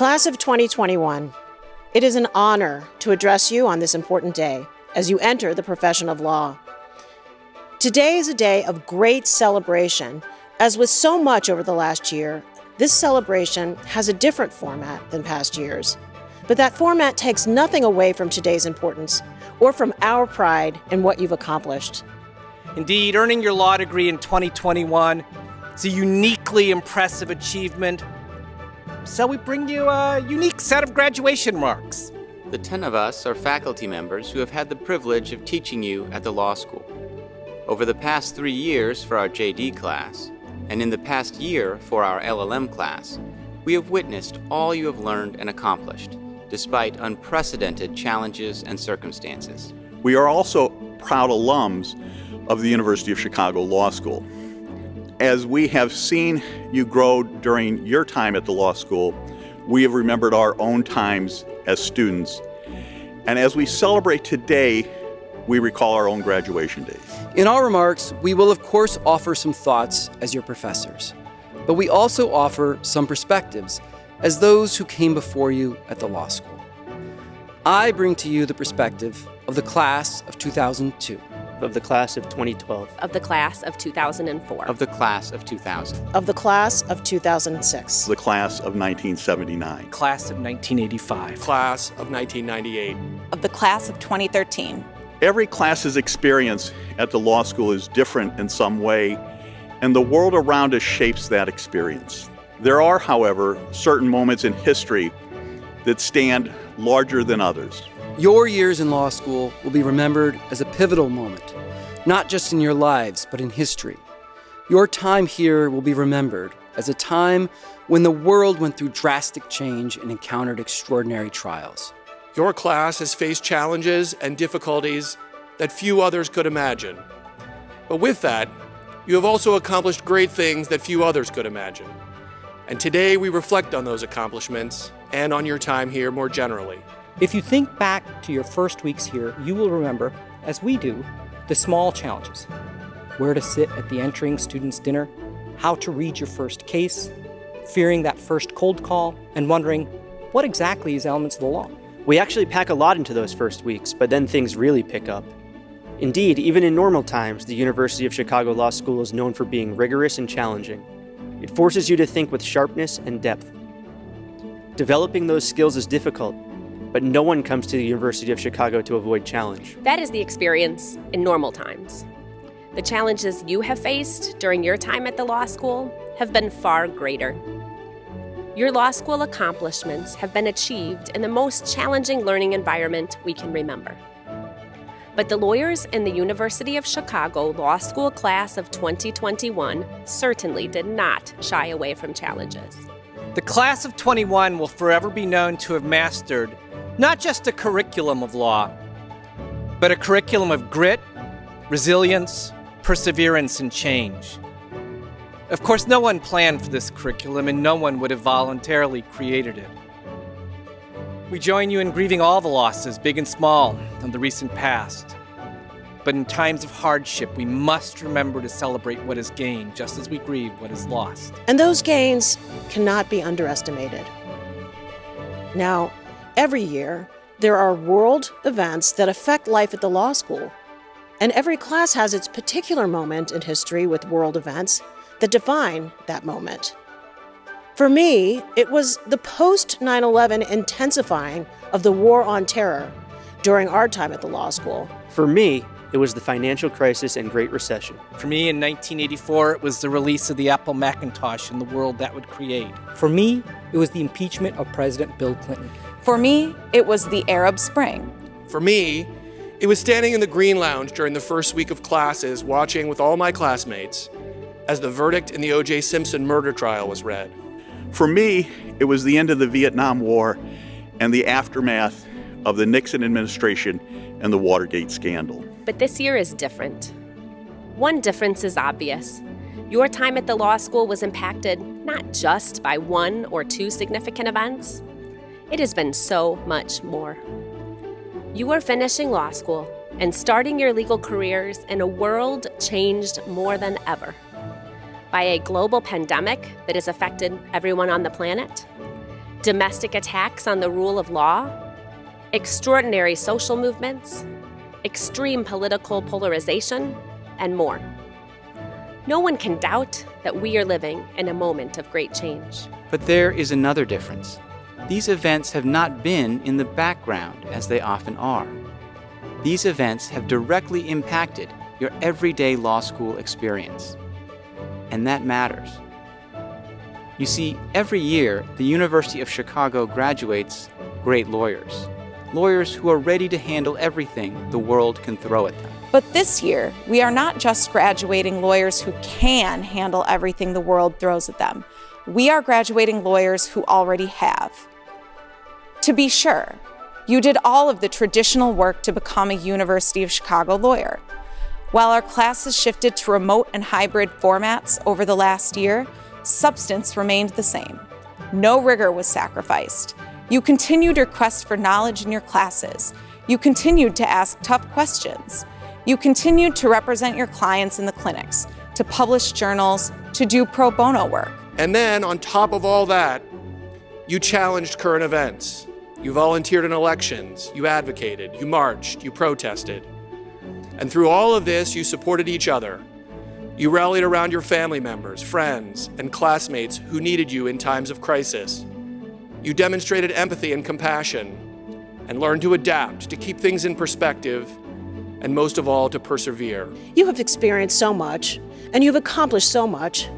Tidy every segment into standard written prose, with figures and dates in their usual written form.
Class of 2021, it is an honor to address you on this important day as you enter the profession of law. Today is a day of great celebration. As with so much over the last year, this celebration has a different format than past years. But that format takes nothing away from today's importance or from our pride in what you've accomplished. Indeed, earning your law degree in 2021 is a uniquely impressive achievement. So we bring you a unique set of graduation marks. The 10 of us are faculty members who have had the privilege of teaching you at the law school. Over the past 3 years for our JD class, and in the past year for our LLM class, we have witnessed all you have learned and accomplished, despite unprecedented challenges and circumstances. We are also proud alums of the University of Chicago Law School. As we have seen you grow during your time at the law school, we have remembered our own times as students. And as we celebrate today, we recall our own graduation days. In our remarks, we will of course offer some thoughts as your professors, but we also offer some perspectives as those who came before you at the law school. I bring to you the perspective of the class of 2002. Of the class of 2012. Of the class of 2004. Of the class of 2000. Of the class of 2006. The class of 1979. Class of 1985. Class of 1998. Of the class of 2013. Every class's experience at the law school is different in some way, and the world around us shapes that experience. There are, however, certain moments in history that stand larger than others. Your years in law school will be remembered as a pivotal moment, not just in your lives, but in history. Your time here will be remembered as a time when the world went through drastic change and encountered extraordinary trials. Your class has faced challenges and difficulties that few others could imagine. But with that, you have also accomplished great things that few others could imagine. And today we reflect on those accomplishments and on your time here more generally. If you think back to your first weeks here, you will remember, as we do, the small challenges. Where to sit at the entering student's dinner, how to read your first case, fearing that first cold call, and wondering, what exactly is elements of the law? We actually pack a lot into those first weeks, but then things really pick up. Indeed, even in normal times, the University of Chicago Law School is known for being rigorous and challenging. It forces you to think with sharpness and depth. Developing those skills is difficult, but no one comes to the University of Chicago to avoid challenge. That is the experience in normal times. The challenges you have faced during your time at the law school have been far greater. Your law school accomplishments have been achieved in the most challenging learning environment we can remember. But the lawyers in the University of Chicago Law School class of 2021 certainly did not shy away from challenges. The class of 21 will forever be known to have mastered not just a curriculum of law, but a curriculum of grit, resilience, perseverance, and change. Of course, no one planned for this curriculum, and no one would have voluntarily created it. We join you in grieving all the losses, big and small, of the recent past. But in times of hardship, we must remember to celebrate what is gained, just as we grieve what is lost. And those gains cannot be underestimated. Now, every year, there are world events that affect life at the law school. And every class has its particular moment in history with world events that define that moment. For me, it was the post-9/11 intensifying of the war on terror during our time at the law school. For me, it was the financial crisis and Great Recession. For me, in 1984, it was the release of the Apple Macintosh and the world that would create. For me, it was the impeachment of President Bill Clinton. For me, it was the Arab Spring. For me, it was standing in the Green Lounge during the first week of classes, watching with all my classmates as the verdict in the O.J. Simpson murder trial was read. For me, it was the end of the Vietnam War and the aftermath of the Nixon administration and the Watergate scandal. But this year is different. One difference is obvious. Your time at the law school was impacted not just by one or two significant events. It has been so much more. You are finishing law school and starting your legal careers in a world changed more than ever by a global pandemic that has affected everyone on the planet, domestic attacks on the rule of law, extraordinary social movements, extreme political polarization, and more. No one can doubt that we are living in a moment of great change. But there is another difference. These events have not been in the background as they often are. These events have directly impacted your everyday law school experience. And that matters. You see, every year, the University of Chicago graduates great lawyers. Lawyers who are ready to handle everything the world can throw at them. But this year, we are not just graduating lawyers who can handle everything the world throws at them. We are graduating lawyers who already have. To be sure, you did all of the traditional work to become a University of Chicago lawyer. While our classes shifted to remote and hybrid formats over the last year, substance remained the same. No rigor was sacrificed. You continued your quest for knowledge in your classes. You continued to ask tough questions. You continued to represent your clients in the clinics, to publish journals, to do pro bono work. And then, on top of all that, you challenged current events. You volunteered in elections. You advocated. You marched. You protested. And through all of this, you supported each other. You rallied around your family members, friends, and classmates who needed you in times of crisis. You demonstrated empathy and compassion, and learned to adapt, to keep things in perspective, and most of all, to persevere. You have experienced so much, and you've accomplished so much.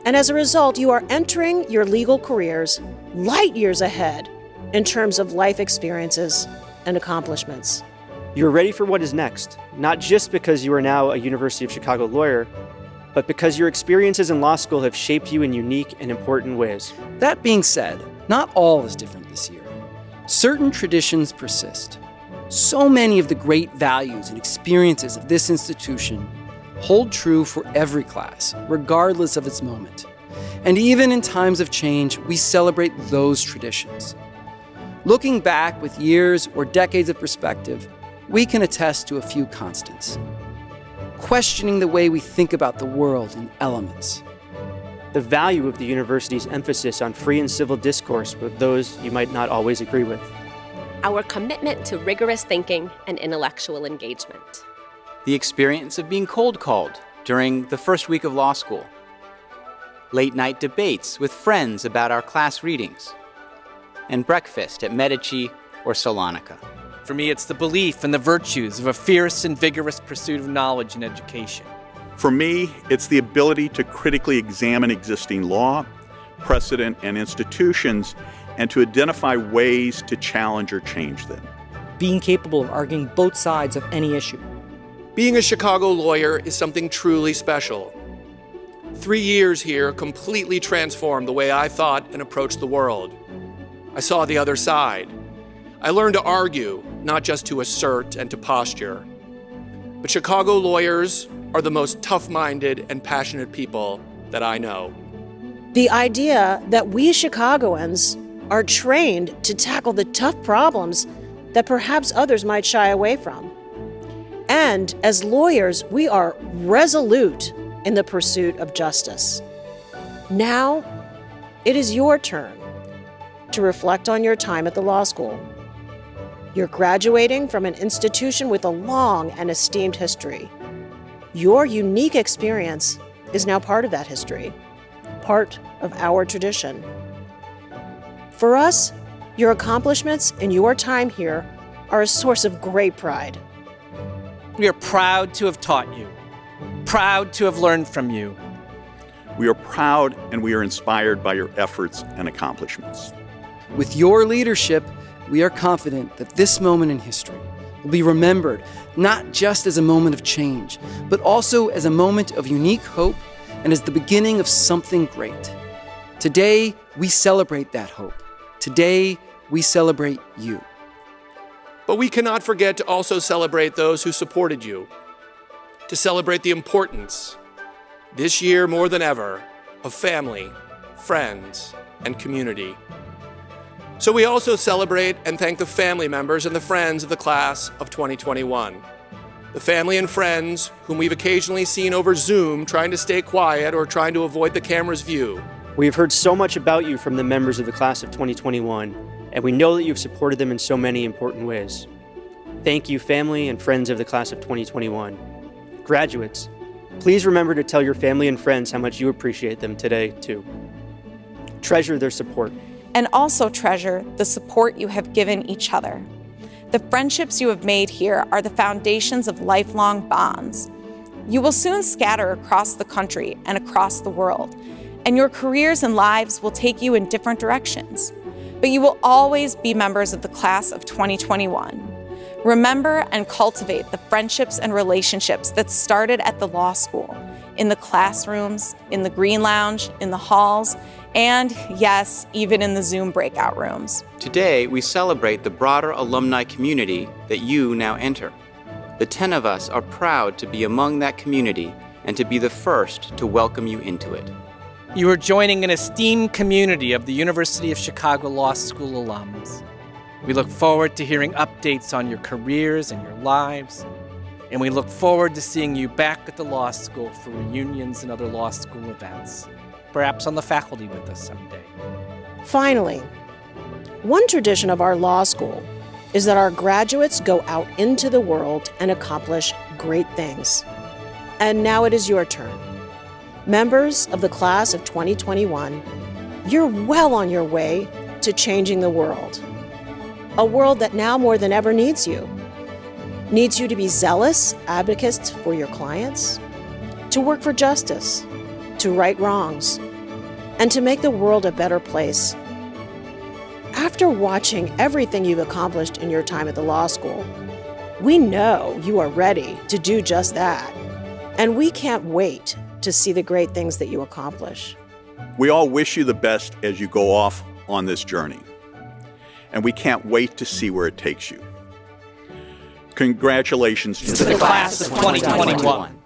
And as a result, you are entering your legal careers light years ahead in terms of life experiences and accomplishments. You're ready for what is next, not just because you are now a University of Chicago lawyer, but because your experiences in law school have shaped you in unique and important ways. That being said, not all is different this year. Certain traditions persist. So many of the great values and experiences of this institution hold true for every class, regardless of its moment. And even in times of change, we celebrate those traditions. Looking back with years or decades of perspective, we can attest to a few constants. Questioning the way we think about the world in elements. The value of the university's emphasis on free and civil discourse with those you might not always agree with. Our commitment to rigorous thinking and intellectual engagement. The experience of being cold called during the first week of law school. Late night debates with friends about our class readings. And breakfast at Medici or Salonica. For me, it's the belief in the virtues of a fierce and vigorous pursuit of knowledge and education. For me, it's the ability to critically examine existing law, precedent, and institutions, and to identify ways to challenge or change them. Being capable of arguing both sides of any issue. Being a Chicago lawyer is something truly special. 3 years here completely transformed the way I thought and approached the world. I saw the other side. I learned to argue, not just to assert and to posture. But Chicago lawyers are the most tough-minded and passionate people that I know. The idea that we Chicagoans are trained to tackle the tough problems that perhaps others might shy away from. And as lawyers, we are resolute in the pursuit of justice. Now, it is your turn to reflect on your time at the law school. You're graduating from an institution with a long and esteemed history. Your unique experience is now part of that history, part of our tradition. For us, your accomplishments in your time here are a source of great pride. We are proud to have taught you, proud to have learned from you. We are proud and we are inspired by your efforts and accomplishments. With your leadership, we are confident that this moment in history will be remembered not just as a moment of change, but also as a moment of unique hope and as the beginning of something great. Today, we celebrate that hope. Today, we celebrate you. But we cannot forget to also celebrate those who supported you, to celebrate the importance, this year more than ever, of family, friends, and community. So we also celebrate and thank the family members and the friends of the class of 2021. The family and friends whom we've occasionally seen over Zoom trying to stay quiet or trying to avoid the camera's view. We have heard so much about you from the members of the class of 2021, and we know that you've supported them in so many important ways. Thank you, family and friends of the class of 2021. Graduates, please remember to tell your family and friends how much you appreciate them today, too. Treasure their support. And also treasure the support you have given each other. The friendships you have made here are the foundations of lifelong bonds. You will soon scatter across the country and across the world, and your careers and lives will take you in different directions. But you will always be members of the class of 2021. Remember and cultivate the friendships and relationships that started at the law school, in the classrooms, in the green lounge, in the halls, and yes, even in the Zoom breakout rooms. Today, we celebrate the broader alumni community that you now enter. The 10 of us are proud to be among that community and to be the first to welcome you into it. You are joining an esteemed community of the University of Chicago Law School alums. We look forward to hearing updates on your careers and your lives, and we look forward to seeing you back at the law school for reunions and other law school events, perhaps on the faculty with us someday. Finally, one tradition of our law school is that our graduates go out into the world and accomplish great things. And now it is your turn. Members of the class of 2021, you're well on your way to changing the world. A world that now more than ever needs you. Needs you to be zealous advocates for your clients, to work for justice, to right wrongs, and to make the world a better place. After watching everything you've accomplished in your time at the law school, we know you are ready to do just that. And we can't wait to see the great things that you accomplish. We all wish you the best as you go off on this journey. And we can't wait to see where it takes you. Congratulations To the class of 2021.